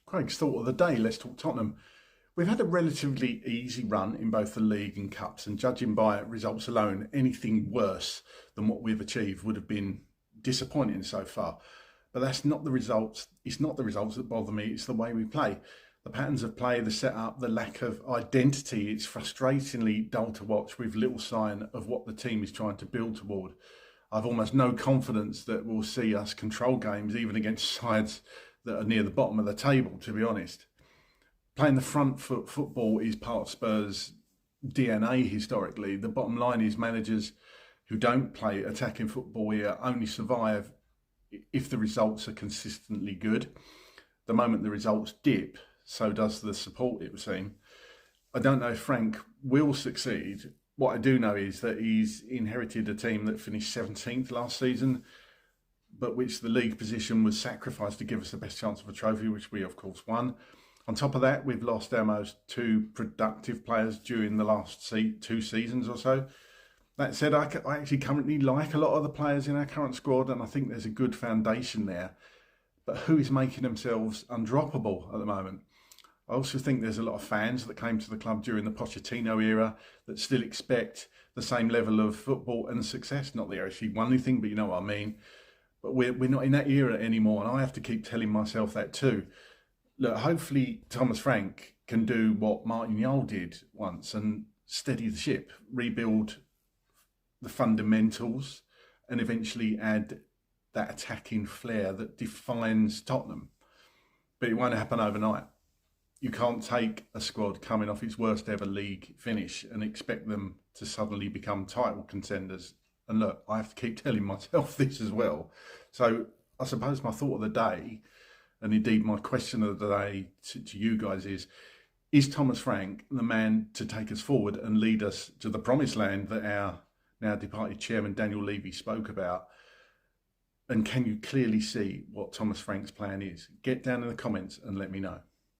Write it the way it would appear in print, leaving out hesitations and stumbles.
Craig's thought of the day. Let's talk Tottenham. We've had a relatively easy run in both the league and cups, and judging by results alone, anything worse than what we've achieved would have been disappointing so far. But that's not the results. It's not the results that bother me. It's the way we play. The patterns of play, the setup, the lack of identity. It's frustratingly dull to watch with little sign of what the team is trying to build toward. I've almost no confidence that we'll see us control games, even against sides that are near the bottom of the table, to be honest. Playing the front foot football is part of Spurs' DNA historically. The bottom line is managers who don't play attacking football here only survive if the results are consistently good. The moment the results dip, so does the support, it would seem. I don't know if Frank will succeed. What I do know is that he's inherited a team that finished 17th last season, but which the league position was sacrificed to give us the best chance of a trophy, which we of course won. On top of that, we've lost our most two productive players during the last 2 seasons or so. That said, I actually currently like a lot of the players in our current squad, and I think there's a good foundation there. But who is making themselves undroppable at the moment? I also think there's a lot of fans that came to the club during the Pochettino era that still expect the same level of football and success. Not that they actually won anything, but you know what I mean. But we're not in that era anymore, and I have to keep telling myself that too. Look, hopefully Thomas Frank can do what Martin Jol did once and steady the ship, rebuild the fundamentals, and eventually add that attacking flair that defines Tottenham. But it won't happen overnight. You can't take a squad coming off its worst ever league finish and expect them to suddenly become title contenders. And look, I have to keep telling myself this as well. So I suppose my thought of the day, and indeed my question of the day to you guys is Thomas Frank the man to take us forward and lead us to the promised land that our now departed chairman Daniel Levy spoke about? And can you clearly see what Thomas Frank's plan is? Get down in the comments and let me know.